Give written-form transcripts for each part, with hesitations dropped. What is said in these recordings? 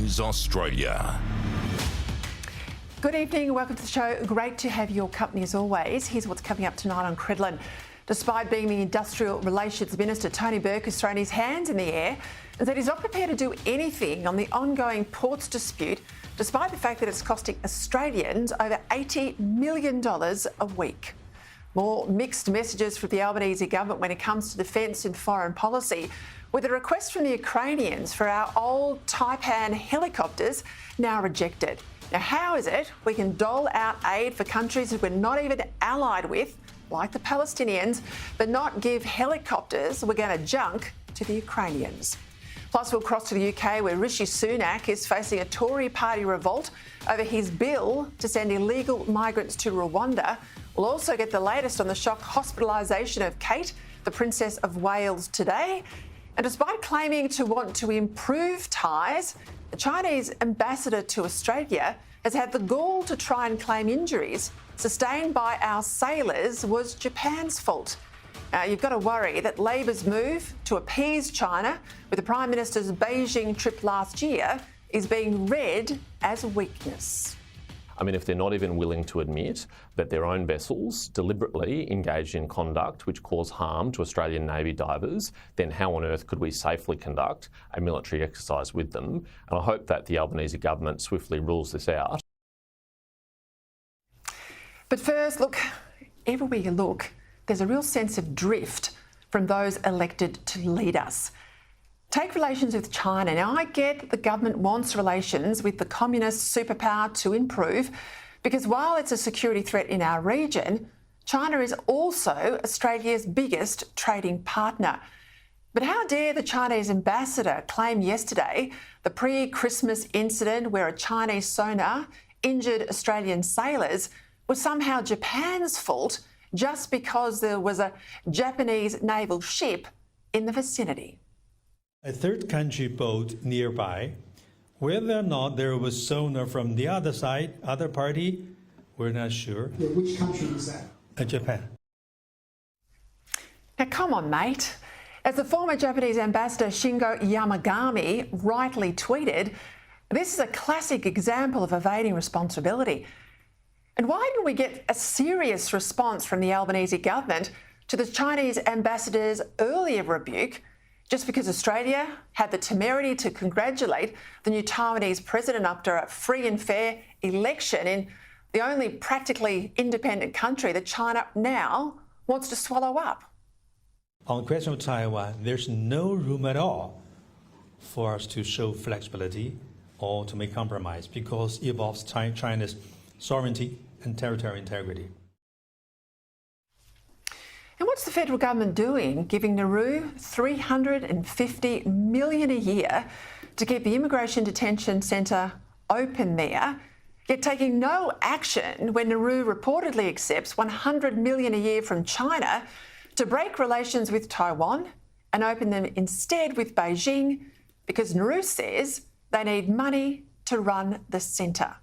News Australia. Good evening and welcome to the show. Great to have your company as always. Here's what's coming up tonight on Credlin. Despite being the Industrial Relations Minister, Tony Burke has thrown his hands in the air and said he's not prepared to do anything on the ongoing ports dispute, despite the fact that it's costing Australians over $80 million a week. More mixed messages from the Albanese government when it comes to defence and foreign policy, with a request from the Ukrainians for our old Taipan helicopters now rejected. Now, how is it we can dole out aid for countries that we're not even allied with, like the Palestinians, but not give helicopters we're going to junk to the Ukrainians? Plus, we'll cross to the UK, where Rishi Sunak is facing a Tory party revolt over his bill to send illegal migrants to Rwanda. We'll also get the latest on the shock hospitalisation of Kate, the Princess of Wales, today. And despite claiming to want to improve ties, the Chinese ambassador to Australia has had the gall to try and claim injuries sustained by our sailors was Japan's fault. Now, you've got to worry that Labor's move to appease China with the Prime Minister's Beijing trip last year is being read as weakness. I mean, if they're not even willing to admit that their own vessels deliberately engaged in conduct which caused harm to Australian Navy divers, then how on earth could we safely conduct a military exercise with them? And I hope that the Albanese government swiftly rules this out. But first, look, everywhere you look, there's a real sense of drift from those elected to lead us. Take relations with China. Now, I get the government wants relations with the communist superpower to improve, because while it's a security threat in our region, China is also Australia's biggest trading partner. But how dare the Chinese ambassador claim yesterday the pre-Christmas incident where a Chinese sonar injured Australian sailors was somehow Japan's fault just because there was a Japanese naval ship in the vicinity? A third country boat nearby, whether or not there was sonar from the other side, other party, we're not sure. Yeah, which country is that? Japan. Now, come on, mate. As the former Japanese ambassador Shingo Yamagami rightly tweeted, this is a classic example of evading responsibility. And why didn't we get a serious response from the Albanese government to the Chinese ambassador's earlier rebuke, just because Australia had the temerity to congratulate the new Taiwanese president after a free and fair election in the only practically independent country that China now wants to swallow up? On the question of Taiwan, there's no room at all for us to show flexibility or to make compromise, because it involves China's sovereignty and territorial integrity. And what's the federal government doing, giving Nauru $350 million a year to keep the Immigration Detention Centre open there, yet taking no action when Nauru reportedly accepts $100 million a year from China to break relations with Taiwan and open them instead with Beijing, because Nauru says they need money to run the centre?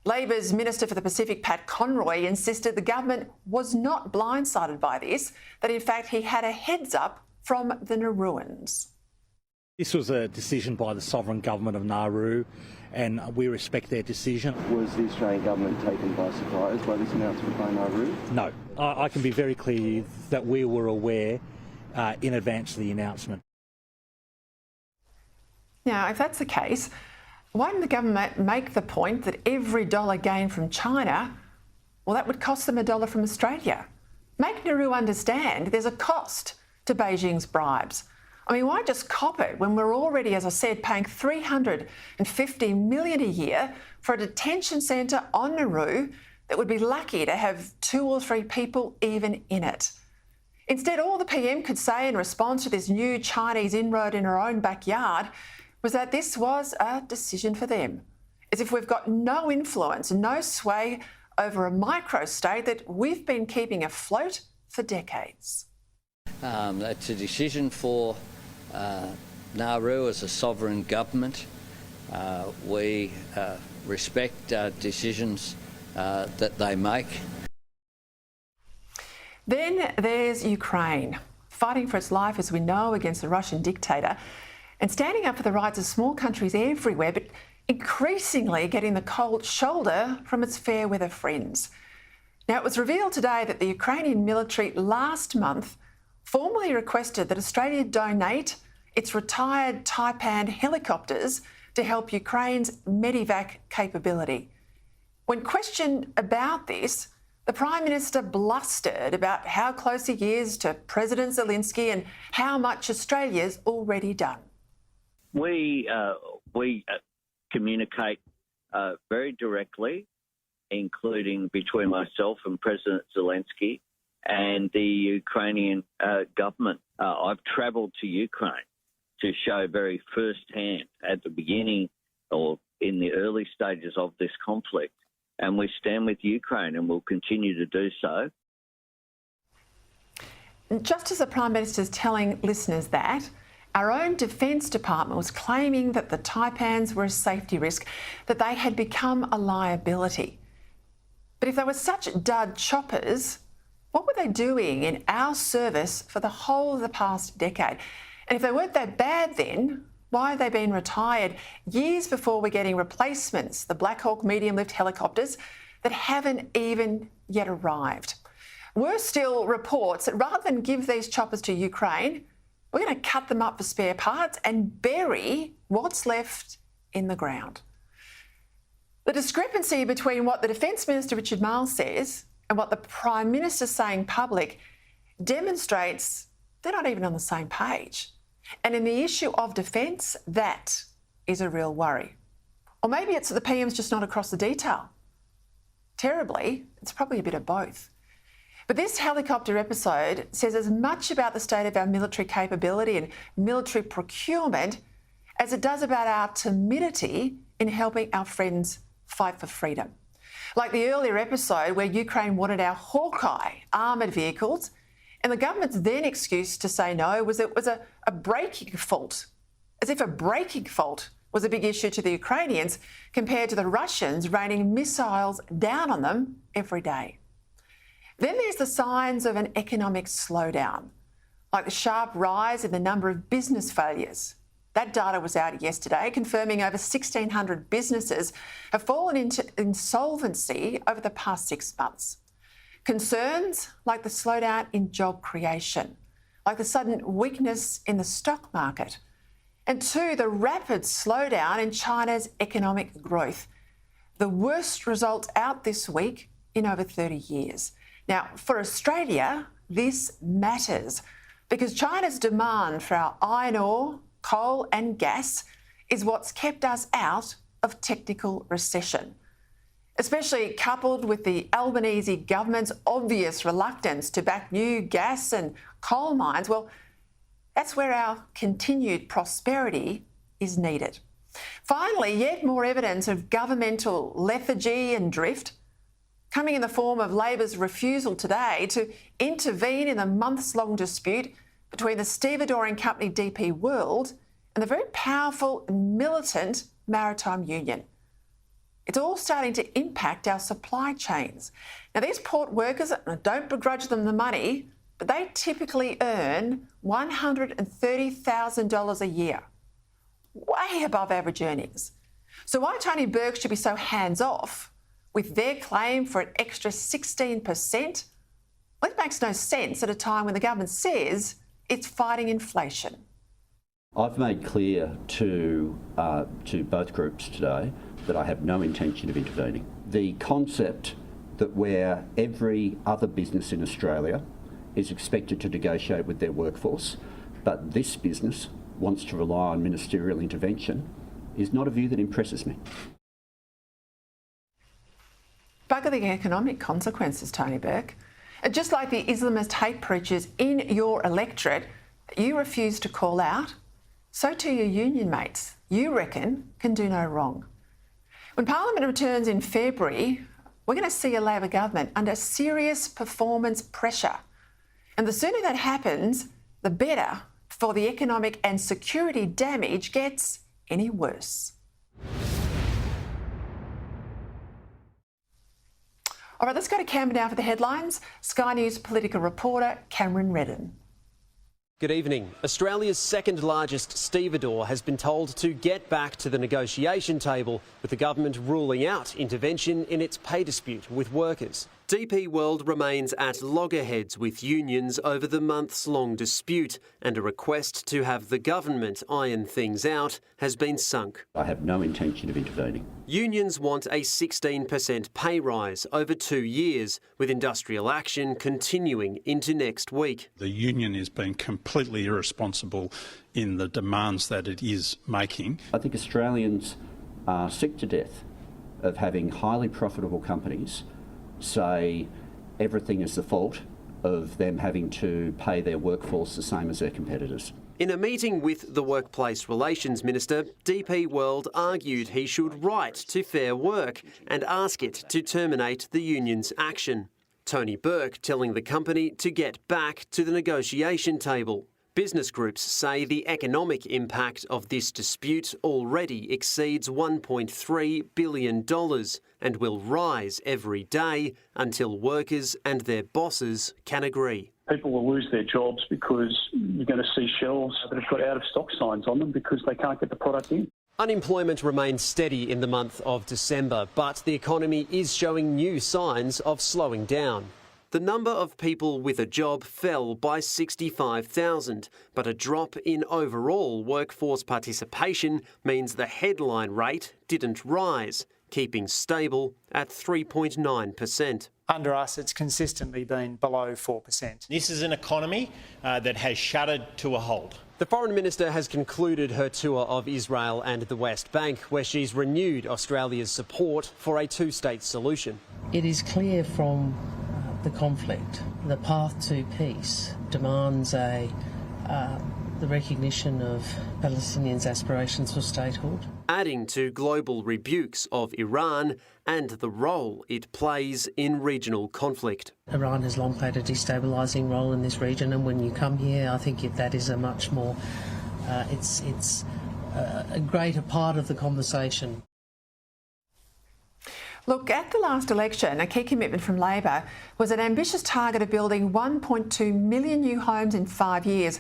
Labor's Minister for the Pacific, Pat Conroy, insisted the government was not blindsided by this, that in fact he had a heads up from the Nauruans. This was a decision by the sovereign government of Nauru, and we respect their decision. Was the Australian government taken by surprise by this announcement by Nauru? No. I can be very clear that we were aware in advance of the announcement. Now, if that's the case, why didn't the government make the point that every dollar gained from China, well, that would cost them $1 from Australia? Make Nauru understand there's a cost to Beijing's bribes. I mean, why just cop it when we're already, as I said, paying $350 million a year for a detention centre on Nauru that would be lucky to have 2 or 3 people even in it? Instead, all the PM could say in response to this new Chinese inroad in her own backyard was that this was a decision for them, as if we've got no influence and no sway over a micro-state that we've been keeping afloat for decades. That's a decision for Nauru as a sovereign government. We respect decisions that they make. Then there's Ukraine, fighting for its life, as we know, against the Russian dictator. and standing up for the rights of small countries everywhere, but increasingly getting the cold shoulder from its fair weather friends. Now, it was revealed today that the Ukrainian military last month formally requested that Australia donate its retired Taipan helicopters to help Ukraine's medevac capability. When questioned about this, the Prime Minister blustered about how close he is to President Zelensky and how much Australia's already done. We communicate very directly, including between myself and President Zelensky and the Ukrainian government. I've travelled to Ukraine to show very first-hand at the beginning or in the early stages of this conflict, and we stand with Ukraine and will continue to do so. Just as the Prime Minister is telling listeners that, our own Defence Department was claiming that the Taipans were a safety risk, that they had become a liability. But if they were such dud choppers, what were they doing in our service for the whole of the past decade? And if they weren't that bad then, why had they been retired years before we're getting replacements, the Black Hawk medium-lift helicopters that haven't even yet arrived? Worse still, reports that rather than give these choppers to Ukraine, we're going to cut them up for spare parts and bury what's left in the ground. The discrepancy between what the Defence Minister Richard Marles says and what the Prime Minister's saying public demonstrates they're not even on the same page. And in the issue of defence, that is a real worry. Or maybe it's that the PM's just not across the detail. Terribly, it's probably a bit of both. But this helicopter episode says as much about the state of our military capability and military procurement as it does about our timidity in helping our friends fight for freedom. Like the earlier episode where Ukraine wanted our Hawkeye armoured vehicles, and the government's then excuse to say no was it was a braking fault, as if a braking fault was a big issue to the Ukrainians compared to the Russians raining missiles down on them every day. Then there's the signs of an economic slowdown, like the sharp rise in the number of business failures. That data was out yesterday, confirming over 1,600 businesses have fallen into insolvency over the past 6 months. Concerns like the slowdown in job creation, like the sudden weakness in the stock market, and 2, the rapid slowdown in China's economic growth. The worst results out this week in over 30 years. Now, for Australia, this matters because China's demand for our iron ore, coal and gas is what's kept us out of technical recession, especially coupled with the Albanese government's obvious reluctance to back new gas and coal mines. Well, that's where our continued prosperity is needed. Finally, yet more evidence of governmental lethargy and drift coming in the form of Labor's refusal today to intervene in the months-long dispute between the stevedoring company DP World and the very powerful and militant Maritime Union. It's all starting to impact our supply chains. Now, these port workers, I don't begrudge them the money, but they typically earn $130,000 a year, way above average earnings. So why Tony Burke should be so hands-off with their claim for an extra 16%? Well, it makes no sense at a time when the government says it's fighting inflation. I've made clear to both groups today that I have no intention of intervening. The concept that where every other business in Australia is expected to negotiate with their workforce, but this business wants to rely on ministerial intervention, is not a view that impresses me. Bugger the economic consequences, Tony Burke. And just like the Islamist hate preachers in your electorate that you refuse to call out, so too your union mates, you reckon, can do no wrong. When Parliament returns in February, we're going to see a Labor government under serious performance pressure. And the sooner that happens, the better for the economic and security damage gets any worse. All right, let's go to Canberra now for the headlines. Sky News political reporter Cameron Redden. Good evening. Australia's second largest stevedore has been told to get back to the negotiation table, with the government ruling out intervention in its pay dispute with workers. DP World remains at loggerheads with unions over the months-long dispute, and a request to have the government iron things out has been sunk. I have no intention of intervening. Unions want a 16% pay rise over 2 years, with industrial action continuing into next week. The union is being completely irresponsible in the demands that it is making. I think Australians are sick to death of having highly profitable companies say everything is the fault of them having to pay their workforce the same as their competitors. In a meeting with the Workplace Relations Minister, DP World argued he should write to Fair Work and ask it to terminate the union's action. Tony Burke telling the company to get back to the negotiation table. Business groups say the economic impact of this dispute already exceeds $1.3 billion and will rise every day until workers and their bosses can agree. People will lose their jobs because you're going to see shelves that have got out-of-stock signs on them because they can't get the product in. Unemployment remains steady in the month of December, but the economy is showing new signs of slowing down. The number of people with a job fell by 65,000, but a drop in overall workforce participation means the headline rate didn't rise, keeping stable at 3.9%. Under us, it's consistently been below 4%. This is an economy that has shuddered to a halt. The Foreign Minister has concluded her tour of Israel and the West Bank, where she's renewed Australia's support for a two-state solution. It is clear from the conflict, the path to peace demands the recognition of Palestinians' aspirations for statehood. Adding to global rebukes of Iran and the role it plays in regional conflict. Iran has long played a destabilising role in this region, and when you come here, I think that is a much more, it's a greater part of the conversation. Look, at the last election, a key commitment from Labor was an ambitious target of building 1.2 million new homes in 5 years.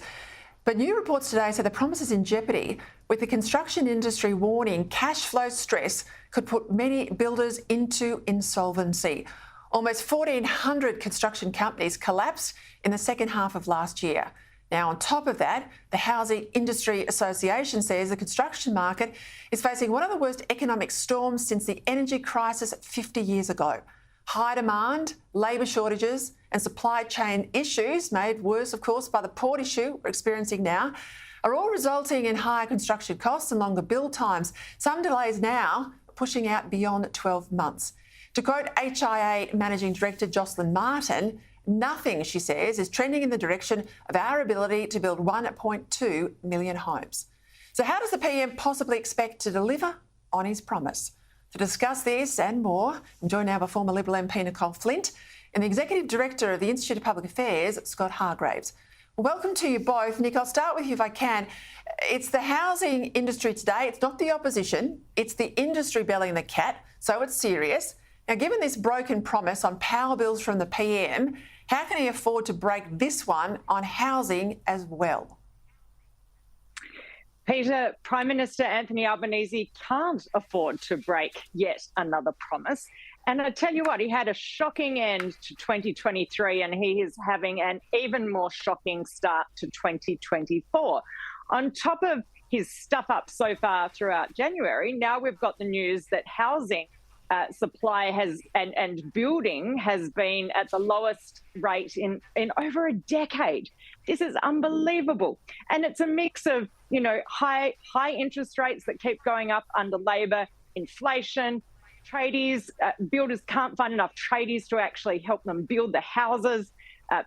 But new reports today say the promise is in jeopardy, with the construction industry warning cash flow stress could put many builders into insolvency. Almost 1,400 construction companies collapsed in the second half of last year. Now, on top of that, the Housing Industry Association says the construction market is facing one of the worst economic storms since the energy crisis 50 years ago. High demand, labour shortages and supply chain issues, made worse, of course, by the port issue we're experiencing now, are all resulting in higher construction costs and longer build times. Some delays now pushing out beyond 12 months. To quote HIA Managing Director Jocelyn Martin, nothing, she says, is trending in the direction of our ability to build 1.2 million homes. So how does the PM possibly expect to deliver on his promise? To discuss this and more, I'm joined now by former Liberal MP Nicole Flint and the Executive Director of the Institute of Public Affairs, Scott Hargraves. Well, welcome to you both. Nick, I'll start with you if I can. It's the housing industry today. It's not the opposition. It's the industry belling the cat, so it's serious. Now, given this broken promise on power bills from the PM, how can he afford to break this one on housing as well? Peter, Prime Minister Anthony Albanese can't afford to break yet another promise. And I tell you what, he had a shocking end to 2023 and he is having an even more shocking start to 2024. On top of his stuff up so far throughout January, now we've got the news that housing supply has and building has been at the lowest rate in over a decade. This is unbelievable. And it's a mix of, you know, high interest rates that keep going up under Labor, inflation, tradies, builders can't find enough tradies to actually help them build the houses.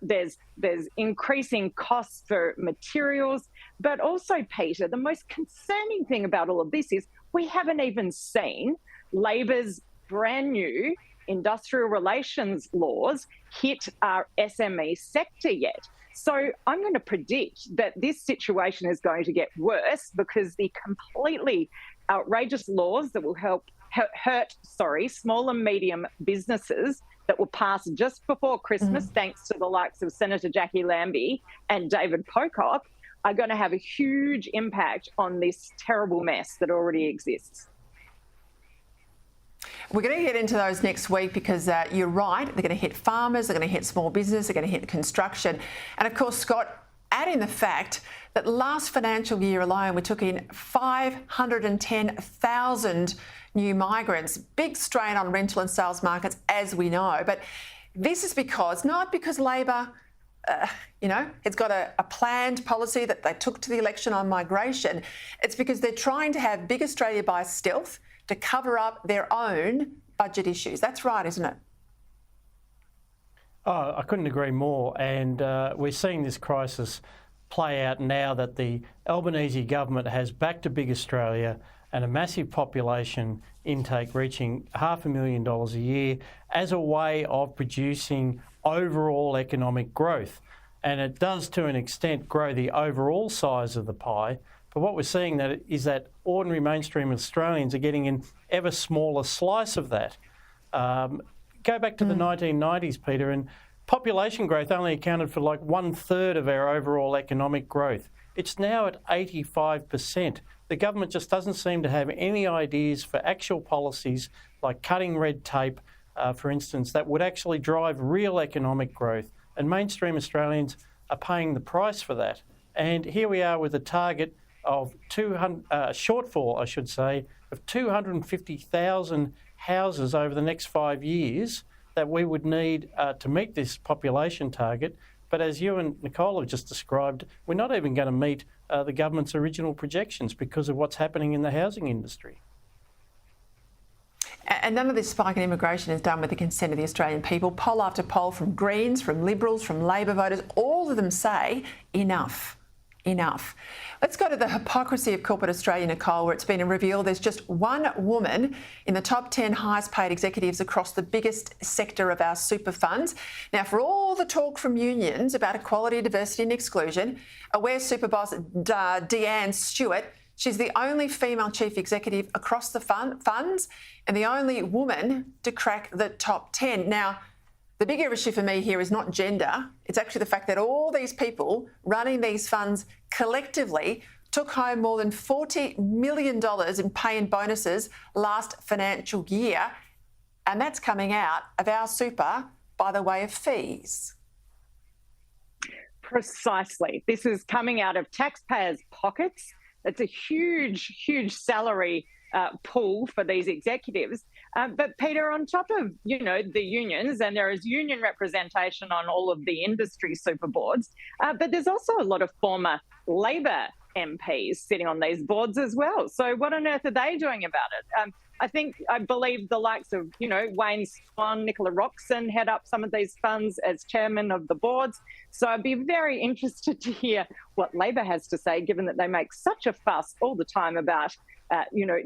There's increasing costs for materials. But also, Peter, the most concerning thing about all of this is we haven't even seen Labor's brand new industrial relations laws hit our SME sector yet. So I'm going to predict that this situation is going to get worse because the completely outrageous laws that will hurt small and medium businesses that were passed just before Christmas, thanks to the likes of Senator Jackie Lambie and David Pocock, are going to have a huge impact on this terrible mess that already exists. We're going to get into those next week because you're right, they're going to hit farmers, they're going to hit small business, they're going to hit construction. And of course, Scott, add in the fact that last financial year alone, we took in 510,000 new migrants. Big strain on rental and sales markets, as we know. But this is not because Labor, it's got a planned policy that they took to the election on migration. It's because they're trying to have Big Australia by stealth to cover up their own budget issues. That's right, isn't it? Oh, I couldn't agree more. And we're seeing this crisis play out now that the Albanese government has back to Big Australia and a massive population intake reaching $500,000 a year as a way of producing overall economic growth. And it does, to an extent, grow the overall size of the pie. But what we're seeing is that ordinary mainstream Australians are getting an ever smaller slice of that. Go back to the 1990s, Peter, and population growth only accounted for like 1/3 of our overall economic growth. It's now at 85%. The government just doesn't seem to have any ideas for actual policies like cutting red tape, for instance, that would actually drive real economic growth. And mainstream Australians are paying the price for that. And here we are with a target of shortfall, I should say, of 250,000 houses over the next 5 years that we would need to meet this population target. But as you and Nicole have just described, we're not even going to meet the government's original projections because of what's happening in the housing industry. And none of this spike in immigration is done with the consent of the Australian people. Poll after poll from Greens, from Liberals, from Labor voters, all of them say enough. Enough. Let's go to the hypocrisy of corporate Australia, Nicole, where it's been revealed there's just one woman in the top 10 highest paid executives across the biggest sector of our super funds. Now, for all the talk from unions about equality, diversity and exclusion, Aware super boss Deanne Stewart, she's the only female chief executive across the funds and the only woman to crack the top 10. Now, the bigger issue for me here is not gender. It's actually the fact that all these people running these funds collectively took home more than $40 million in pay and bonuses last financial year. And that's coming out of our super by the way of fees. Precisely. This is coming out of taxpayers' pockets. It's a huge, huge salary pool for these executives. But Peter, on top of, the unions, and there is union representation on all of the industry super boards, but there's also a lot of former Labor MPs sitting on these boards as well. So what on earth are they doing about it? I believe the likes of, Wayne Swan, Nicola Roxon head up some of these funds as chairman of the boards. So I'd be very interested to hear what Labor has to say, given that they make such a fuss all the time about,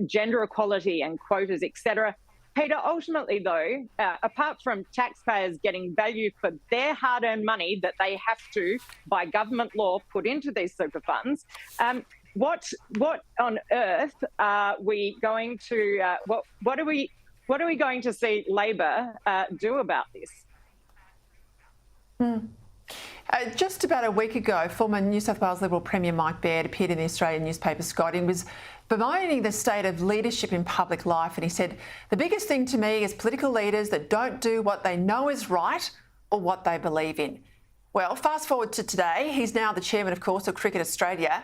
gender equality and quotas, etc. Peter, ultimately, though, apart from taxpayers getting value for their hard-earned money that they have to, by government law, put into these super funds, what on earth are we going to? What are we going to see Labor do about this? Just about a week ago, former New South Wales Liberal Premier Mike Baird appeared in the Australian newspaper, Scott, and was bemoaning the state of leadership in public life. And he said, the biggest thing to me is political leaders that don't do what they know is right or what they believe in. Well, fast forward to today. He's now the chairman, of course, of Cricket Australia.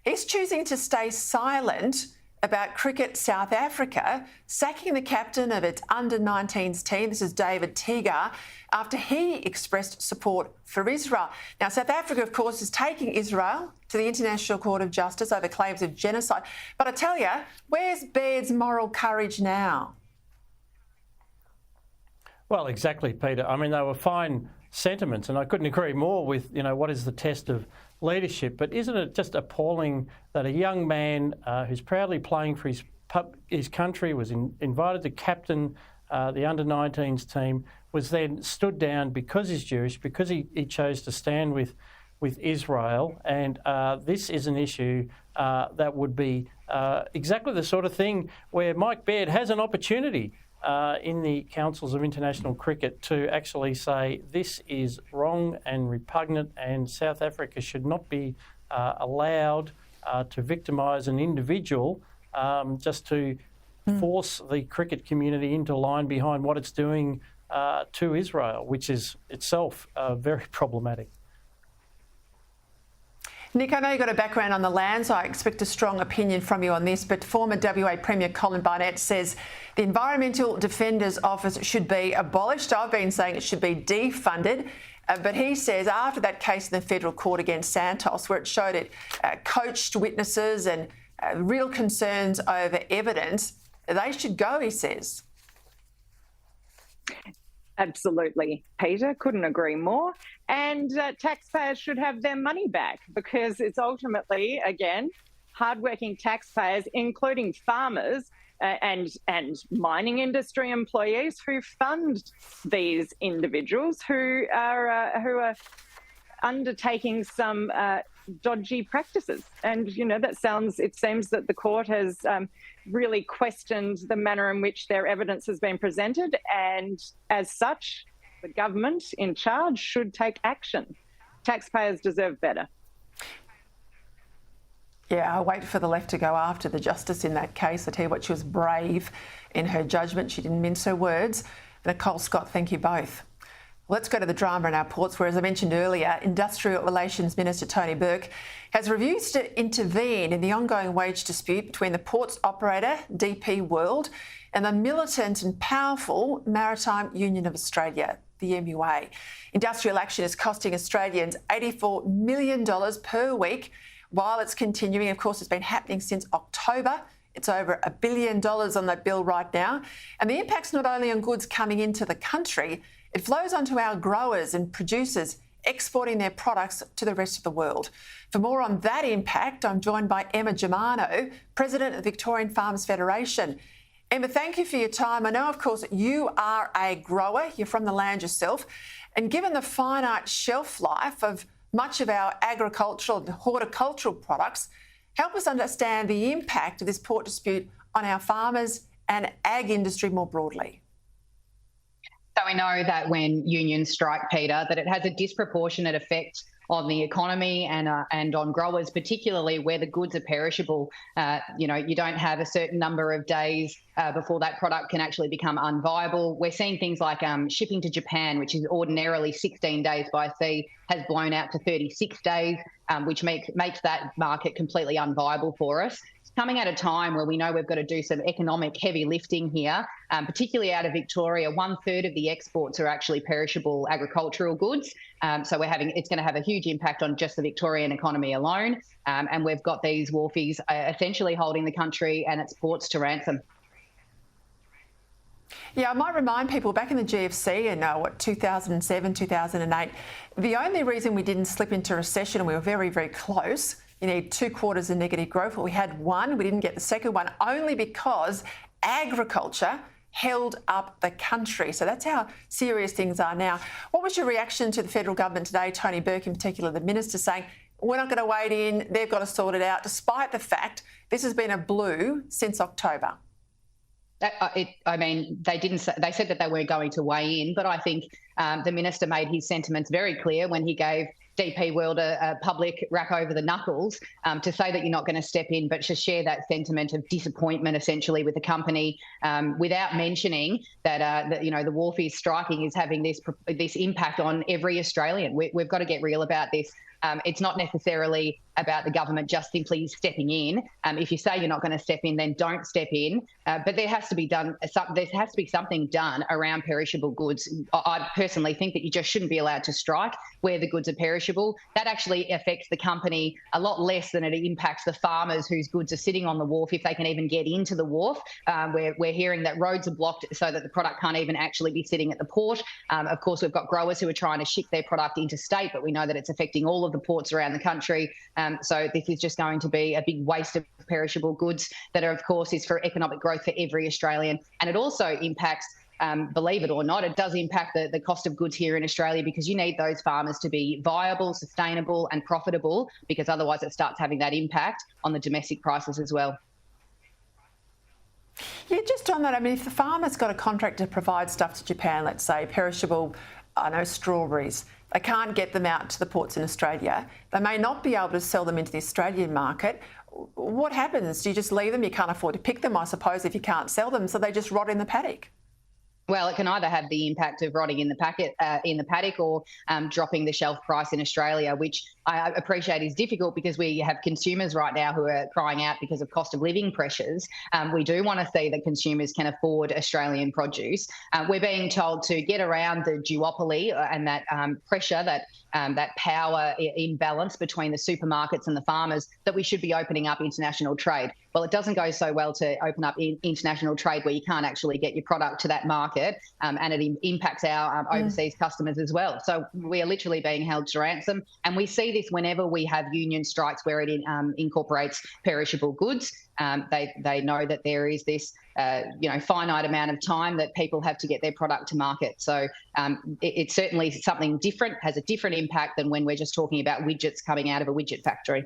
He's choosing to stay silent about Cricket South Africa, sacking the captain of its under-19s team, this is David Teagar, after he expressed support for Israel. Now, South Africa, of course, is taking Israel to the International Court of Justice over claims of genocide. But I tell you, where's Baird's moral courage now? Well, exactly, Peter. I mean, they were fine sentiments, and I couldn't agree more with, what is the test of leadership. But isn't it just appalling that a young man who's proudly playing for his country was invited to captain the under-19s team, was then stood down because he's Jewish, because he chose to stand with Israel. And this is an issue that would be exactly the sort of thing where Mike Baird has an opportunity in the councils of international cricket to actually say this is wrong and repugnant, and South Africa should not be allowed to victimise an individual just to force the cricket community into line behind what it's doing to Israel, which is itself very problematic. Nick, I know you've got a background on the land, so I expect a strong opinion from you on this, but former WA Premier Colin Barnett says the Environmental Defenders Office should be abolished. I've been saying it should be defunded, but he says after that case in the federal court against Santos, where it showed it coached witnesses and real concerns over evidence, they should go, he says. Absolutely, Peter. Couldn't agree more. And taxpayers should have their money back, because it's ultimately, again, hardworking taxpayers, including farmers and mining industry employees, who fund these individuals who are undertaking some dodgy practices. And, you know, it seems that the court has really questioned the manner in which their evidence has been presented, and as such, the government in charge should take action. Taxpayers deserve better. Yeah, I'll wait for the left to go after the justice in that case. I tell you what, she was brave in her judgment. She didn't mince her words. Nicole, Scott, thank you both. Let's go to the drama in our ports, where, as I mentioned earlier, Industrial Relations Minister Tony Burke has refused to intervene in the ongoing wage dispute between the ports operator, DP World, and the militant and powerful Maritime Union of Australia, the MUA. Industrial action is costing Australians $84 million per week while it's continuing. Of course, it's been happening since October. It's over $1 billion on that bill right now. And the impact's not only on goods coming into the country, it flows onto our growers and producers exporting their products to the rest of the world. For more on that impact, I'm joined by Emma Germano, President of the Victorian Farmers Federation. Emma, thank you for your time. I know, of course, you are a grower. You're from the land yourself. And given the finite shelf life of much of our agricultural and horticultural products, help us understand the impact of this port dispute on our farmers and ag industry more broadly. So we know that when unions strike, Peter, that it has a disproportionate effect on the economy and on growers, particularly where the goods are perishable. You don't have a certain number of days before that product can actually become unviable. We're seeing things like shipping to Japan, which is ordinarily 16 days by sea, has blown out to 36 days, which makes that market completely unviable for us. Coming at a time where we know we've got to do some economic heavy lifting here, particularly out of Victoria. 1/3 of the exports are actually perishable agricultural goods. So it's going to have a huge impact on just the Victorian economy alone. And we've got these wharfies essentially holding the country and its ports to ransom. Yeah, I might remind people, back in the GFC in 2007, 2008, the only reason we didn't slip into recession, and we were very, very close, you need 2 quarters of negative growth. Well, we had one, we didn't get the second one, only because agriculture held up the country. So that's how serious things are now. What was your reaction to the federal government today, Tony Burke in particular, the minister, saying we're not going to wade in, they've got to sort it out, despite the fact this has been a blue since October? They didn't say, they said that they weren't going to weigh in, but I think the minister made his sentiments very clear when he gave DP World a public whack over the knuckles to say that you're not going to step in, but to share that sentiment of disappointment essentially with the company, without mentioning that the wharfies striking is having this impact on every Australian. We've got to get real about this. It's not necessarily about the government just simply stepping in. If you say you're not going to step in, then don't step in. But there has to be something done around perishable goods. I personally think that you just shouldn't be allowed to strike where the goods are perishable. That actually affects the company a lot less than it impacts the farmers whose goods are sitting on the wharf, if they can even get into the wharf. We're hearing that roads are blocked so that the product can't even actually be sitting at the port. Of course, we've got growers who are trying to ship their product interstate, but we know that it's affecting all of the ports around the country. So this is just going to be a big waste of perishable goods that are, of course, is for economic growth for every Australian. And it also impacts, believe it or not, it does impact the cost of goods here in Australia, because you need those farmers to be viable, sustainable and profitable, because otherwise it starts having that impact on the domestic prices as well. Yeah, just on that, I mean, if the farmer's got a contract to provide stuff to Japan, let's say perishable, strawberries, they can't get them out to the ports in Australia. They may not be able to sell them into the Australian market. What happens? Do you just leave them? You can't afford to pick them, I suppose, if you can't sell them, so they just rot in the paddock. Well, it can either have the impact of rotting in the paddock or dropping the shelf price in Australia, which I appreciate is difficult because we have consumers right now who are crying out because of cost of living pressures. We do want to see that consumers can afford Australian produce. We're being told to get around the duopoly and that pressure, that power imbalance between the supermarkets and the farmers, that we should be opening up international trade. Well, it doesn't go so well to open up international trade where you can't actually get your product to that market, and it impacts our overseas customers as well. So we are literally being held to ransom, and we see this whenever we have union strikes where it incorporates perishable goods. They know that there is this finite amount of time that people have to get their product to market. So it's certainly something different, has a different impact than when we're just talking about widgets coming out of a widget factory.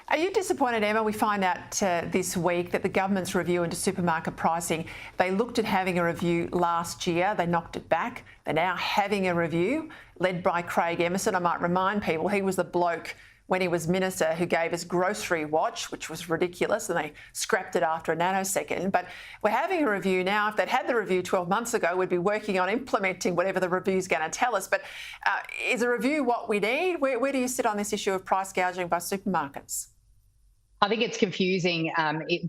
Are you disappointed, Emma? We find out this week that the government's review into supermarket pricing, they looked at having a review last year, they knocked it back. They're now having a review led by Craig Emerson. I might remind people, he was the bloke when he was minister who gave us Grocery Watch, which was ridiculous, and they scrapped it after a nanosecond. But we're having a review now. If they'd had the review 12 months ago, we'd be working on implementing whatever the review's going to tell us. But is a review what we need? Where do you sit on this issue of price gouging by supermarkets? I think it's confusing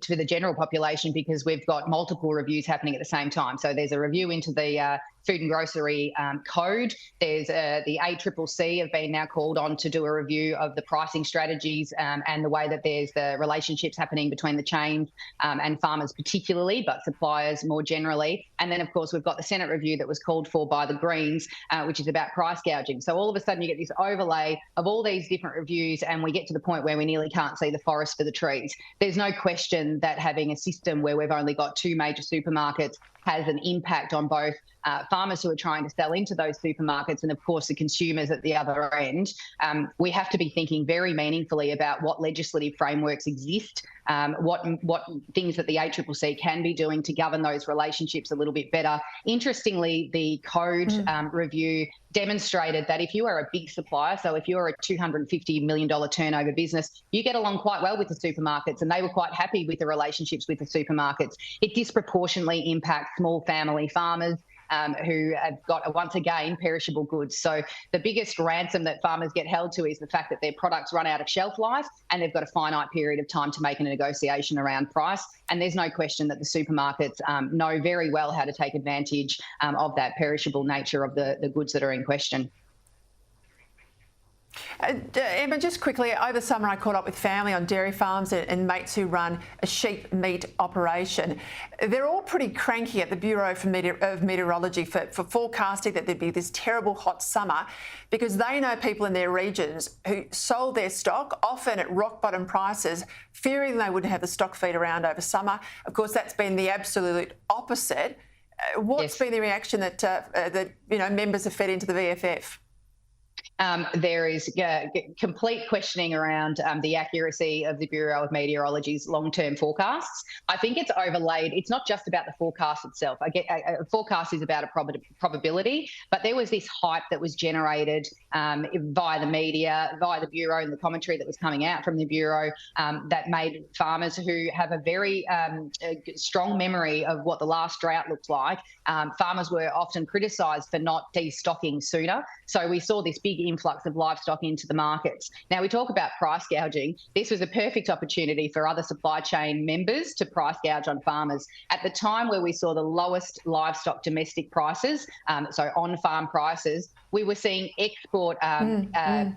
to the general population because we've got multiple reviews happening at the same time. So there's a review into the Food and Grocery Code. There's the ACCC have been now called on to do a review of the pricing strategies and the way that there's the relationships happening between the chain and farmers particularly, but suppliers more generally. And then, of course, we've got the Senate review that was called for by the Greens, which is about price gouging. So all of a sudden you get this overlay of all these different reviews and we get to the point where we nearly can't see the forest for the trees. There's no question that having a system where we've only got two major supermarkets has an impact on both farmers who are trying to sell into those supermarkets and, of course, the consumers at the other end. We have to be thinking very meaningfully about what legislative frameworks exist, what things that the ACCC can be doing to govern those relationships a little bit better. Interestingly, the code review demonstrated that if you are a big supplier, so if you're a $250 million turnover business, you get along quite well with the supermarkets, and they were quite happy with the relationships with the supermarkets. It disproportionately impacts small family farmers who have got, once again, perishable goods. So the biggest ransom that farmers get held to is the fact that their products run out of shelf life and they've got a finite period of time to make a negotiation around price. And there's no question that the supermarkets know very well how to take advantage of that perishable nature of the goods that are in question. Emma, just quickly, over summer I caught up with family on dairy farms and mates who run a sheep meat operation. They're all pretty cranky at the Bureau of Meteorology for forecasting that there'd be this terrible hot summer because they know people in their regions who sold their stock, often at rock-bottom prices, fearing they wouldn't have the stock feed around over summer. Of course, that's been the absolute opposite. What's been the reaction that members have fed into the VFF? There is complete questioning around the accuracy of the Bureau of Meteorology's long-term forecasts. I think it's overlaid. It's not just about the forecast itself. A forecast is about a probability, but there was this hype that was generated via the media, via the Bureau and the commentary that was coming out from the Bureau that made farmers who have a very strong memory of what the last drought looked like. Farmers were often criticised for not destocking sooner. So we saw this big influx of livestock into the markets. Now, we talk about price gouging. This was a perfect opportunity for other supply chain members to price gouge on farmers. At the time where we saw the lowest livestock domestic prices, so on-farm prices, we were seeing exports that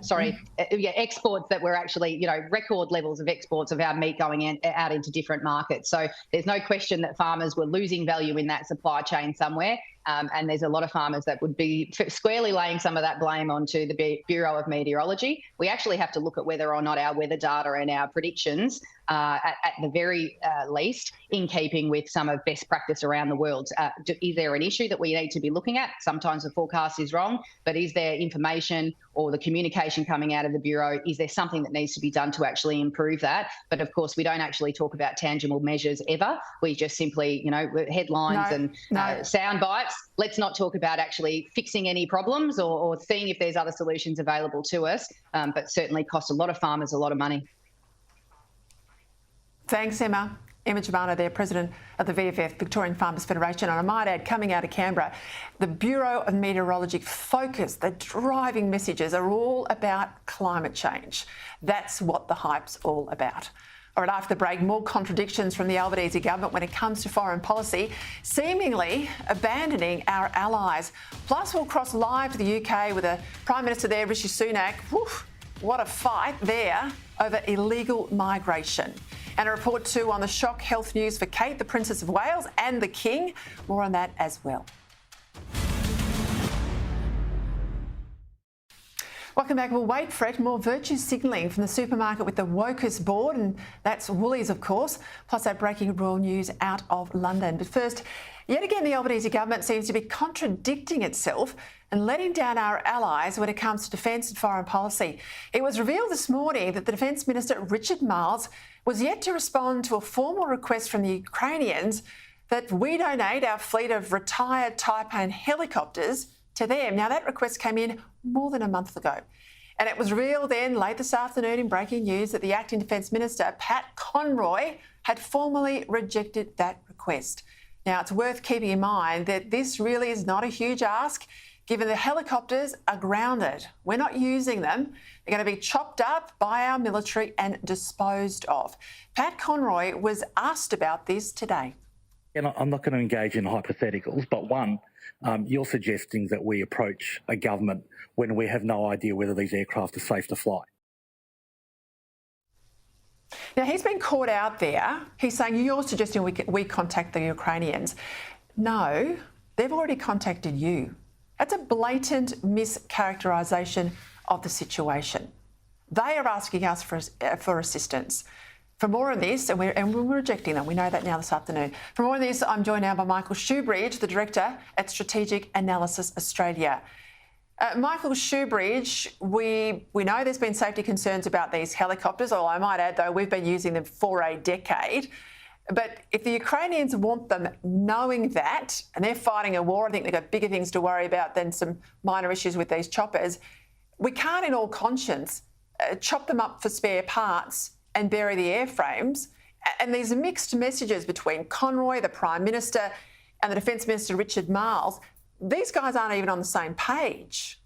were actually, record levels of exports of our meat going out into different markets. So there's no question that farmers were losing value in that supply chain somewhere. And there's a lot of farmers that would be squarely laying some of that blame onto the Bureau of Meteorology. We actually have to look at whether or not our weather data and our predictions at the very least in keeping with some of best practice around the world. Is there an issue that we need to be looking at? Sometimes the forecast is wrong, but is there information or the communication coming out of the Bureau? Is there something that needs to be done to actually improve that? But of course, we don't actually talk about tangible measures ever. We just simply, headlines and sound bites. Let's not talk about actually fixing any problems or seeing if there's other solutions available to us, but certainly cost a lot of farmers a lot of money. Thanks, Emma. Emma Germano there, President of the VFF, Victorian Farmers Federation. And I might add, coming out of Canberra, the Bureau of Meteorology focus, the driving messages are all about climate change. That's what the hype's all about. All right, after the break, more contradictions from the Albanese government when it comes to foreign policy, seemingly abandoning our allies. Plus, we'll cross live to the UK with the Prime Minister there, Rishi Sunak. Woof, what a fight there over illegal migration. And a report too on the shock health news for Kate, the Princess of Wales, and the King. More on that as well. Welcome back. We'll wait for it. More virtue signalling from the supermarket with the wokest board, and that's Woolies, of course, plus our breaking royal news out of London. But first, yet again, the Albanese government seems to be contradicting itself and letting down our allies when it comes to defence and foreign policy. It was revealed this morning that the Defence Minister, Richard Marles, was yet to respond to a formal request from the Ukrainians that we donate our fleet of retired Taipan helicopters to them. Now, that request came in more than a month ago. And it was revealed then late this afternoon in breaking news that the Acting Defence Minister, Pat Conroy, had formally rejected that request. Now, it's worth keeping in mind that this really is not a huge ask, given the helicopters are grounded. We're not using them. They're going to be chopped up by our military and disposed of. Pat Conroy was asked about this today. And I'm not going to engage in hypotheticals, but one, you're suggesting that we approach a government when we have no idea whether these aircraft are safe to fly. Now, he's been caught out there. He's saying you're suggesting we contact the Ukrainians. No, they've already contacted you. That's a blatant mischaracterisation of the situation. They are asking us for assistance. For more on this, and we're rejecting them, we know that now this afternoon. For more on this, I'm joined now by Michael Shoebridge, the Director at Strategic Analysis Australia. Michael Shoebridge, we know there's been safety concerns about these helicopters, although I might add, though, we've been using them for a decade. But if the Ukrainians want them knowing that, and they're fighting a war, I think they've got bigger things to worry about than some minor issues with these choppers, we can't in all conscience chop them up for spare parts and bury the airframes. And these mixed messages between Conroy, the Prime Minister, and the Defence Minister, Richard Marles, these guys aren't even on the same page.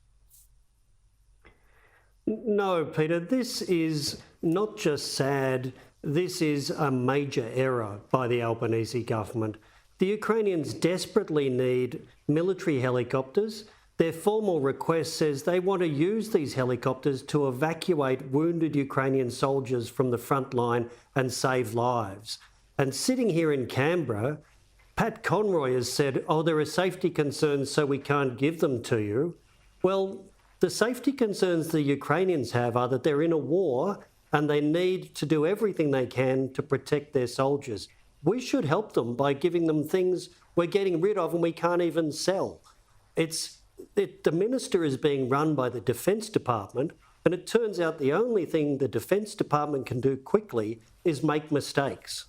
No, Peter, this is not just sad, this is a major error by the Albanese government. The Ukrainians desperately need military helicopters. Their formal request says they want to use these helicopters to evacuate wounded Ukrainian soldiers from the front line and save lives. And sitting here in Canberra, Pat Conroy has said, oh, there are safety concerns, so we can't give them to you. Well, the safety concerns the Ukrainians have are that they're in a war and they need to do everything they can to protect their soldiers. We should help them by giving them things we're getting rid of and we can't even sell. The minister is being run by the Defence Department, and it turns out the only thing the Defence Department can do quickly is make mistakes.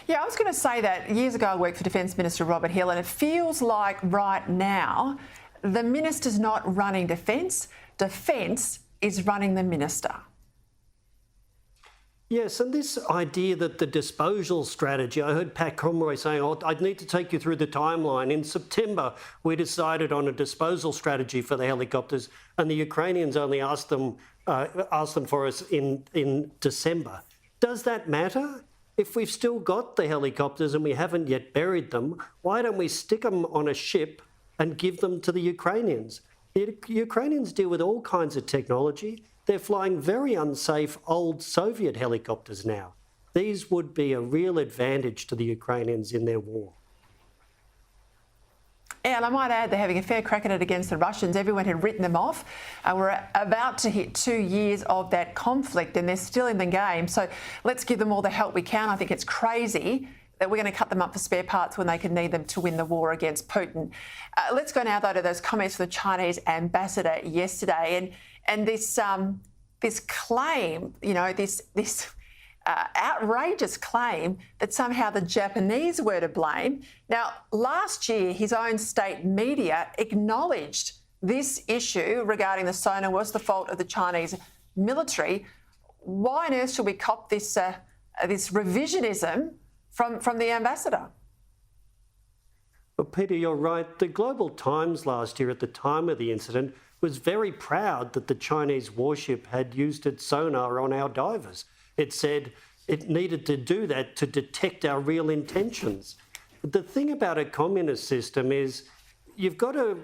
Yeah, I was going to say that years ago I worked for Defence Minister Robert Hill, and it feels like right now the minister's not running defence, defence is running the minister. Yes, and this idea that the disposal strategy, I heard Pat Conroy saying, oh, I'd need to take you through the timeline. In September, we decided on a disposal strategy for the helicopters, and the Ukrainians only asked them for us in December. Does that matter? If we've still got the helicopters and we haven't yet buried them, why don't we stick them on a ship and give them to the Ukrainians? The Ukrainians deal with all kinds of technology. They're flying very unsafe old Soviet helicopters now. These would be a real advantage to the Ukrainians in their war. Yeah, and I might add they're having a fair crack at it against the Russians. Everyone had written them off. We're about to hit 2 years of that conflict and they're still in the game. So let's give them all the help we can. I think it's crazy that we're going to cut them up for spare parts when they can need them to win the war against Putin. Let's go now, though, to those comments from the Chinese ambassador yesterday. And this claim, you know, this outrageous claim that somehow the Japanese were to blame. Now, last year, his own state media acknowledged this issue regarding the sonar was the fault of the Chinese military. Why on earth should we cop this revisionism from the ambassador? Well, Peter, you're right. The Global Times last year at the time of the incident was very proud that the Chinese warship had used its sonar on our divers. It said it needed to do that to detect our real intentions. The thing about a communist system is you've got to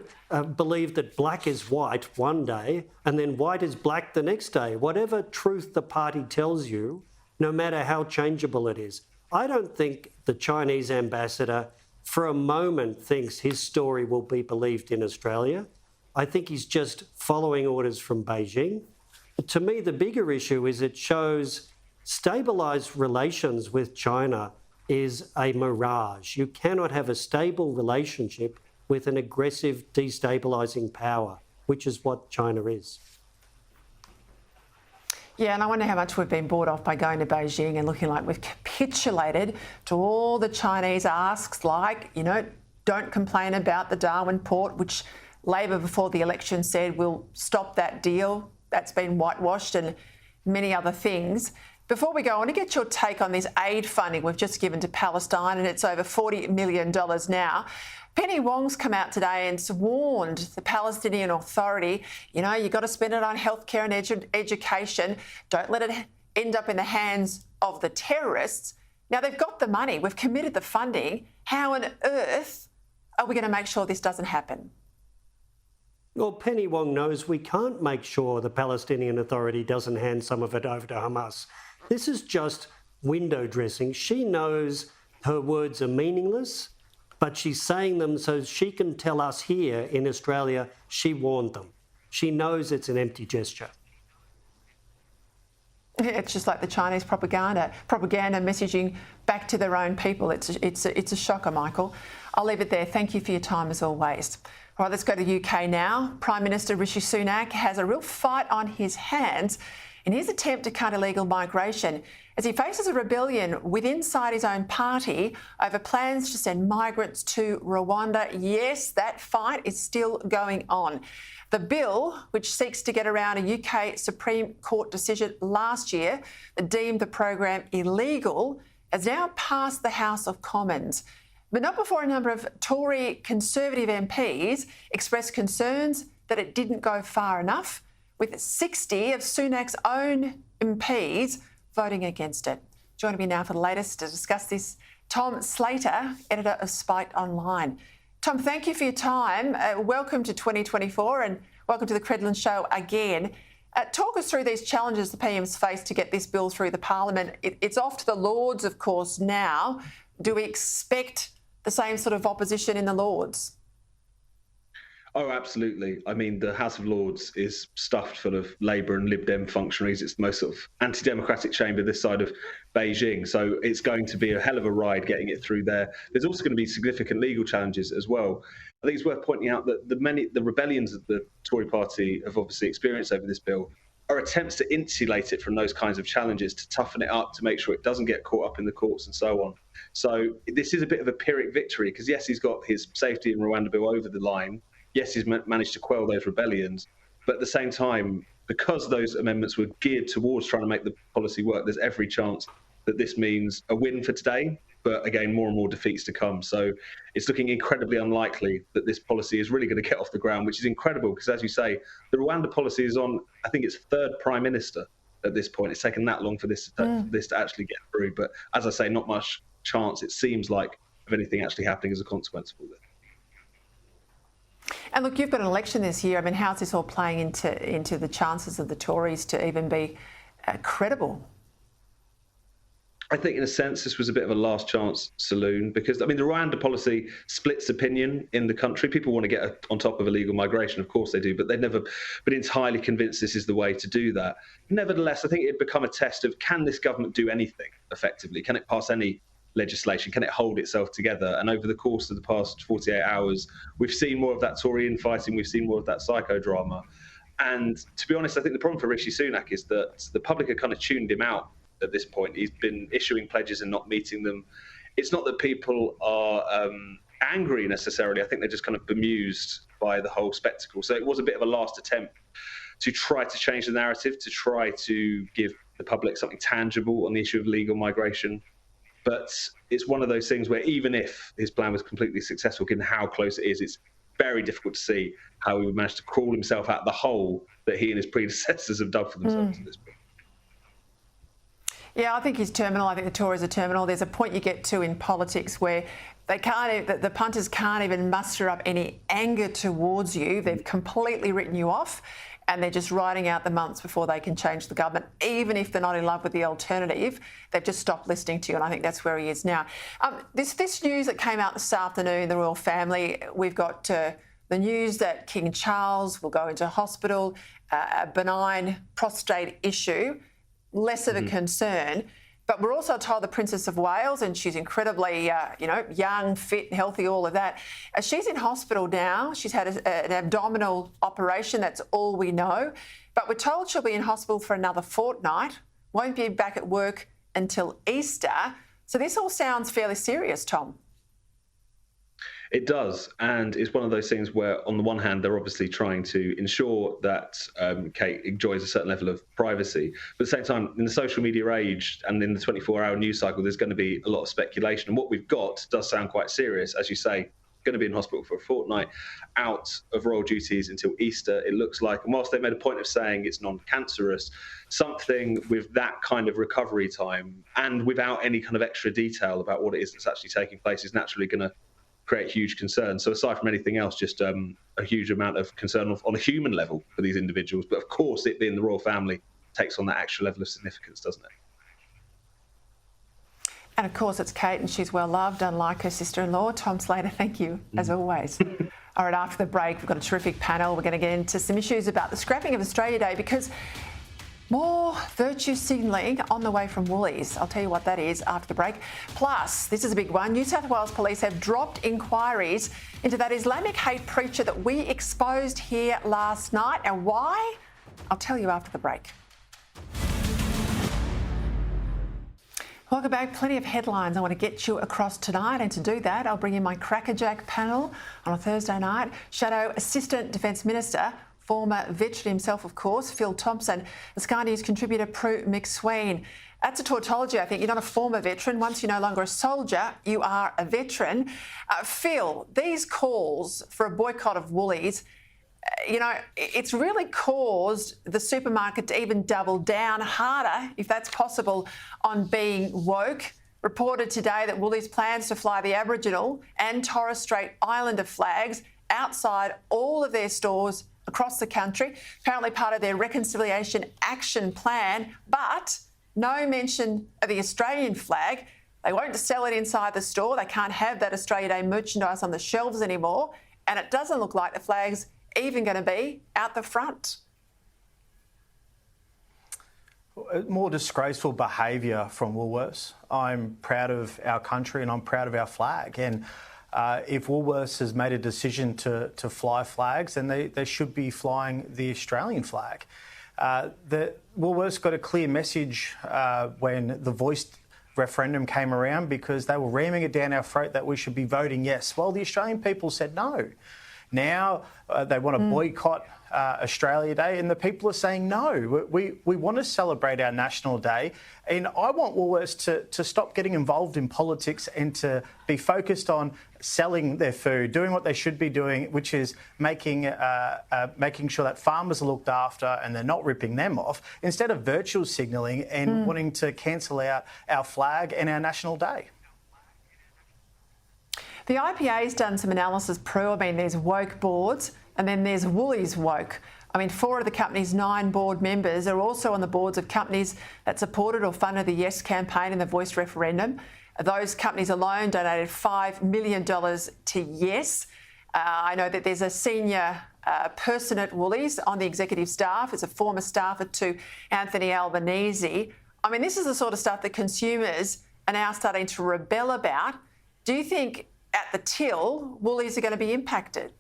believe that black is white one day and then white is black the next day. Whatever truth the party tells you, no matter how changeable it is. I don't think the Chinese ambassador for a moment thinks his story will be believed in Australia. I think he's just following orders from Beijing. To me, the bigger issue is it shows stabilised relations with China is a mirage. You cannot have a stable relationship with an aggressive, destabilising power, which is what China is. Yeah, and I wonder how much we've been bought off by going to Beijing and looking like we've capitulated to all the Chinese asks, like, you know, don't complain about the Darwin port, which Labor before the election said we'll stop that deal. That's been whitewashed, and many other things. Before we go, I want to get your take on this aid funding we've just given to Palestine, and it's over $40 million now. Penny Wong's come out today and warned the Palestinian Authority, you know, you've got to spend it on healthcare and education. Don't let it end up in the hands of the terrorists. Now, they've got the money. We've committed the funding. How on earth are we going to make sure this doesn't happen? Well, Penny Wong knows we can't make sure the Palestinian Authority doesn't hand some of it over to Hamas. This is just window dressing. She knows her words are meaningless, but she's saying them so she can tell us here in Australia she warned them. She knows it's an empty gesture. It's just like the Chinese propaganda messaging back to their own people. It's a shocker, Michael. I'll leave it there. Thank you for your time as always. All right, let's go to the UK now. Prime Minister Rishi Sunak has a real fight on his hands in his attempt to cut illegal migration as he faces a rebellion within his own party over plans to send migrants to Rwanda. Yes, that fight is still going on. The bill, which seeks to get around a UK Supreme Court decision last year that deemed the program illegal, has now passed the House of Commons. But not before a number of Tory Conservative MPs expressed concerns that it didn't go far enough, with 60 of Sunak's own MPs voting against it. Joining me now for the latest to discuss this, Tom Slater, editor of Spiked Online. Tom, thank you for your time. Welcome to 2024 and welcome to the Credlin Show again. Talk us through these challenges the PM's faced to get this bill through the Parliament. It's off to the Lords, of course, now. Do we expect the same sort of opposition in the Lords? Oh, absolutely. I mean, the House of Lords is stuffed full of Labour and Lib Dem functionaries. It's the most sort of anti-democratic chamber this side of Beijing. So it's going to be a hell of a ride getting it through there. There's also going to be significant legal challenges as well. I think it's worth pointing out that the rebellions that the Tory party have obviously experienced over this bill are attempts to insulate it from those kinds of challenges, to toughen it up, to make sure it doesn't get caught up in the courts and so on. So this is a bit of a Pyrrhic victory because, yes, he's got his safety in Rwanda bill over the line. Yes, he's managed to quell those rebellions. But at the same time, because those amendments were geared towards trying to make the policy work, there's every chance that this means a win for today, but again, more and more defeats to come. So it's looking incredibly unlikely that this policy is really going to get off the ground, which is incredible because, as you say, the Rwanda policy is on, I think it's third prime minister at this point. It's taken that long for this to actually get through. But as I say, not much chance, it seems like, of anything actually happening as a consequence of all this. And look, you've got an election this year. I mean, how's this all playing into the chances of the Tories to even be credible? I think in a sense this was a bit of a last chance saloon because, I mean, the Rwanda policy splits opinion in the country. People want to get on top of illegal migration, of course they do, but they've never been entirely convinced this is the way to do that. Nevertheless, I think it'd become a test of, can this government do anything effectively? Can it pass any legislation? Can it hold itself together? And over the course of the past 48 hours, we've seen more of that Tory infighting, we've seen more of that psychodrama. And to be honest, I think the problem for Rishi Sunak is that the public have kind of tuned him out at this point. He's been issuing pledges and not meeting them. It's not that people are angry necessarily. I think they're just kind of bemused by the whole spectacle. So it was a bit of a last attempt to try to change the narrative, to try to give the public something tangible on the issue of legal migration. But it's one of those things where even if his plan was completely successful, given how close it is, it's very difficult to see how he would manage to crawl himself out of the hole that he and his predecessors have dug for themselves at this point. Yeah, I think he's terminal. I think the Tories are terminal. There's a point you get to in politics where they can't, the punters can't even muster up any anger towards you. They've completely written you off and they're just riding out the months before they can change the government. Even if they're not in love with the alternative, they've just stopped listening to you, and I think that's where he is now. This news that came out this afternoon, the royal family, we've got the news that King Charles will go into hospital, a benign prostate issue, less of a concern. But we're also told the Princess of Wales, and she's incredibly, young, fit, healthy, all of that. She's in hospital now. She's had an abdominal operation. That's all we know. But we're told she'll be in hospital for another fortnight, won't be back at work until Easter. So this all sounds fairly serious, Tom. It does, and it's one of those things where, on the one hand, they're obviously trying to ensure that Kate enjoys a certain level of privacy. But at the same time, in the social media age and in the 24-hour news cycle, there's going to be a lot of speculation. And what we've got does sound quite serious. As you say, going to be in hospital for a fortnight, out of royal duties until Easter, it looks like. And whilst they made a point of saying it's non-cancerous, something with that kind of recovery time and without any kind of extra detail about what it is that's actually taking place is naturally going to create huge concern. So aside from anything else, just a huge amount of concern on a human level for these individuals. But of course, it being the royal family takes on that extra level of significance, doesn't it? And of course, it's Kate, and she's well loved, unlike her sister-in-law. Tom Slater, thank you, as always. All right, after the break, we've got a terrific panel. We're going to get into some issues about the scrapping of Australia Day, because more virtue signalling on the way from Woolies. I'll tell you what that is after the break. Plus, this is a big one. New South Wales Police have dropped inquiries into that Islamic hate preacher that we exposed here last night. And why? I'll tell you after the break. Welcome back. Plenty of headlines I want to get you across tonight, and to do that, I'll bring in my crackerjack panel on a Thursday night. Shadow Assistant Defence Minister, former veteran himself, of course, Phil Thompson, the Sky News contributor Prue McSween. That's a tautology, I think. You're not a former veteran. Once you're no longer a soldier, you are a veteran. Phil, these calls for a boycott of Woolies, it's really caused the supermarket to even double down harder, if that's possible, on being woke. Reported today that Woolies plans to fly the Aboriginal and Torres Strait Islander flags outside all of their stores across the country, apparently part of their reconciliation action plan, but no mention of the Australian flag. They won't sell it inside the store. They can't have that Australia Day merchandise on the shelves anymore. And it doesn't look like the flag's even going to be out the front. More disgraceful behaviour from Woolworths. I'm proud of our country and I'm proud of our flag. And if Woolworths has made a decision to fly flags, then they should be flying the Australian flag. Woolworths got a clear message when the Voice referendum came around, because they were ramming it down our throat that we should be voting yes. Well, the Australian people said no. Now they want to boycott Australia Day, and the people are saying no. We want to celebrate our National Day, and I want Woolworths to stop getting involved in politics and to be focused on selling their food, doing what they should be doing, which is making sure that farmers are looked after and they're not ripping them off, instead of virtual signalling and wanting to cancel out our flag and our National Day. The IPA's done some analysis, Prue. I mean, there's woke boards and then there's Woolies woke. I mean, 4 of the company's 9 board members are also on the boards of companies that supported or funded the Yes campaign in the Voice referendum. Those companies alone donated $5 million to Yes. I know that there's a senior person at Woolies on the executive staff, as a former staffer to Anthony Albanese. I mean, this is the sort of stuff that consumers are now starting to rebel about. Do you think at the till, Woolies are going to be impacted?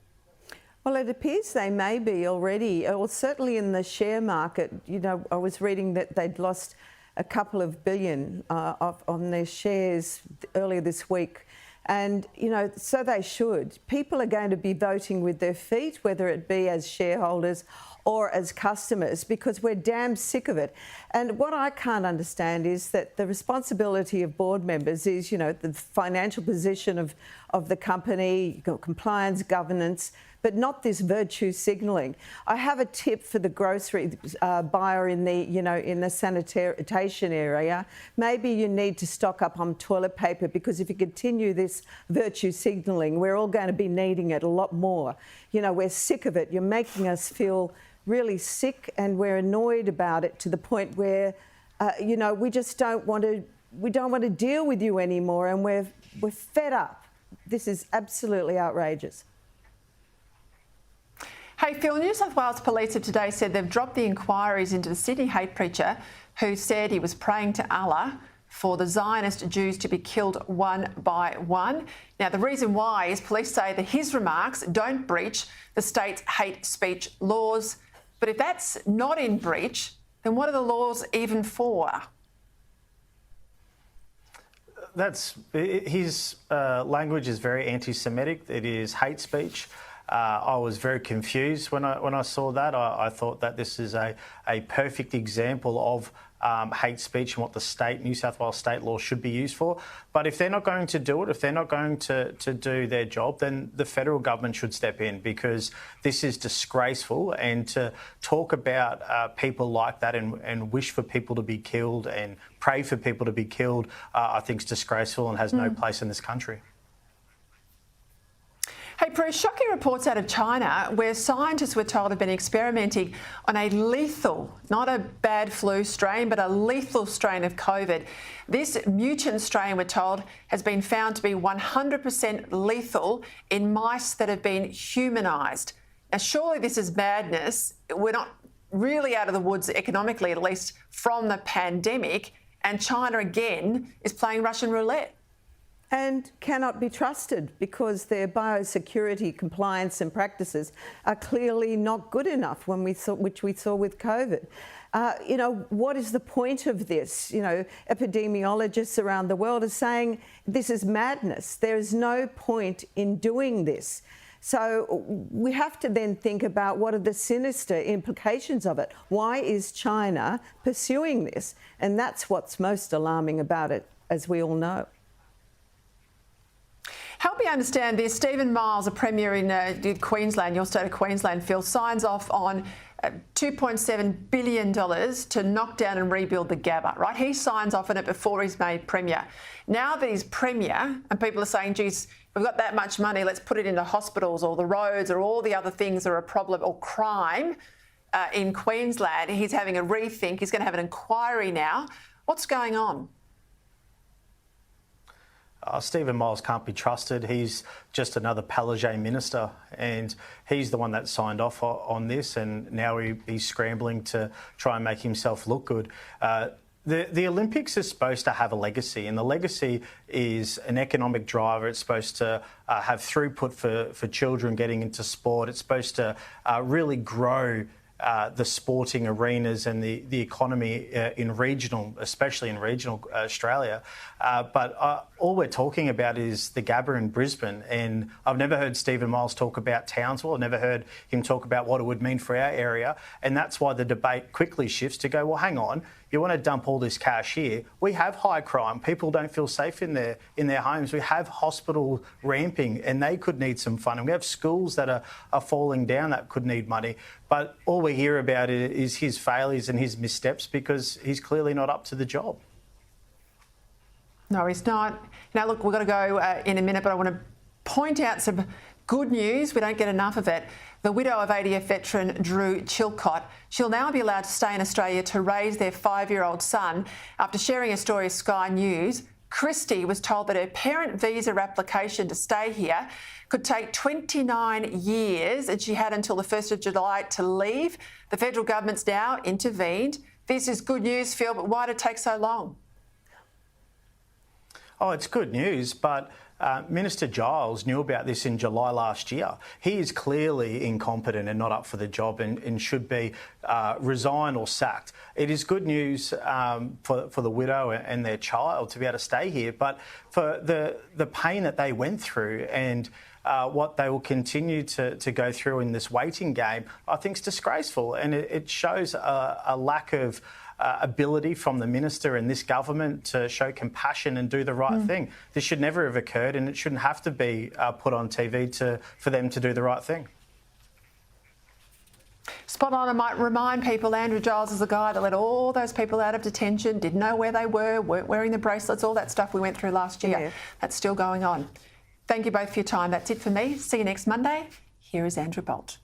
Well, it appears they may be already, or certainly in the share market. You know, I was reading that they'd lost a couple of billion on their shares earlier this week. And, you know, so they should. People are going to be voting with their feet, whether it be as shareholders or as customers, because we're damn sick of it. And what I can't understand is that the responsibility of board members is, you know, the financial position of the company, compliance, governance, but not this virtue signalling. I have a tip for the grocery buyer in the, you know, in the sanitation area. Maybe you need to stock up on toilet paper, because if you continue this virtue signalling, we're all going to be needing it a lot more. You know, we're sick of it. You're making us feel really sick, and we're annoyed about it to the point where, you know, we just don't want to deal with you anymore, and we're fed up. This is absolutely outrageous. Hey Phil, New South Wales Police have today said they've dropped the inquiries into the Sydney hate preacher who said he was praying to Allah for the Zionist Jews to be killed one by one. Now, the reason why is police say that his remarks don't breach the state's hate speech laws. But if that's not in breach, then what are the laws even for? His language is very anti-Semitic. It is hate speech. I was very confused when I saw that. I thought that this is a perfect example of hate speech and what the New South Wales state law should be used for. But if they're not going to do it, if they're not going to do their job, then the federal government should step in, because this is disgraceful. And to talk about people like that and wish for people to be killed and pray for people to be killed, I think is disgraceful and has no place in this country. Hey, Prue, shocking reports out of China where scientists were told have been experimenting on a lethal, not a bad flu strain, but a lethal strain of COVID. This mutant strain, we're told, has been found to be 100% lethal in mice that have been humanised. Now, surely this is madness. We're not really out of the woods economically, at least from the pandemic, and China again is playing Russian roulette. And cannot be trusted, because their biosecurity compliance and practices are clearly not good enough, which we saw with COVID. You know, what is the point of this? You know, epidemiologists around the world are saying this is madness. There is no point in doing this. So we have to then think about what are the sinister implications of it. Why is China pursuing this? And that's what's most alarming about it, as we all know. Help me understand this. Stephen Miles, a Premier in Queensland, your state of Queensland, Phil, signs off on $2.7 billion to knock down and rebuild the Gabba, right? He signs off on it before he's made Premier. Now that he's Premier and people are saying, geez, we've got that much money, let's put it into hospitals or the roads or all the other things that are a problem, or crime in Queensland, he's having a rethink. He's going to have an inquiry now. What's going on? Stephen Miles can't be trusted. He's just another Palaszczuk minister, and he's the one that signed off on this, and now he's scrambling to try and make himself look good. The Olympics is supposed to have a legacy, and the legacy is an economic driver. It's supposed to have throughput for children getting into sport. It's supposed to really grow the sporting arenas and the economy especially in regional Australia. But all we're talking about is the Gabba in Brisbane. And I've never heard Stephen Miles talk about Townsville. I've never heard him talk about what it would mean for our area. And that's why the debate quickly shifts to go, well, hang on, you want to dump all this cash here? We have high crime. People don't feel safe in their homes. We have hospital ramping, and they could need some funding. We have schools that are falling down that could need money. But all we hear about is his failures and his missteps, because he's clearly not up to the job. No, he's not. Now, look, we've got to go in a minute, but I want to point out some Good news, we don't get enough of it. The widow of ADF veteran Drew Chilcott, she'll now be allowed to stay in Australia to raise their 5-year-old son. After sharing a story with Sky News, Christy was told that her parent visa application to stay here could take 29 years and she had until the 1st of July to leave. The federal government's now intervened. This is good news, Phil, but why did it take so long? Oh, it's good news, but Minister Giles knew about this in July last year. He is clearly incompetent and not up for the job and should be resigned or sacked. It is good news for the widow and their child to be able to stay here, but for the pain that they went through and what they will continue to go through in this waiting game, I think is disgraceful, and it shows a lack of ability from the minister and this government to show compassion and do the right thing. This should never have occurred, and it shouldn't have to be put on TV for them to do the right thing. Spot on. I might remind people, Andrew Giles is the guy that let all those people out of detention, didn't know where they were, weren't wearing the bracelets, all that stuff we went through last year. Yeah. That's still going on. Thank you both for your time. That's it for me. See you next Monday. Here is Andrew Bolt.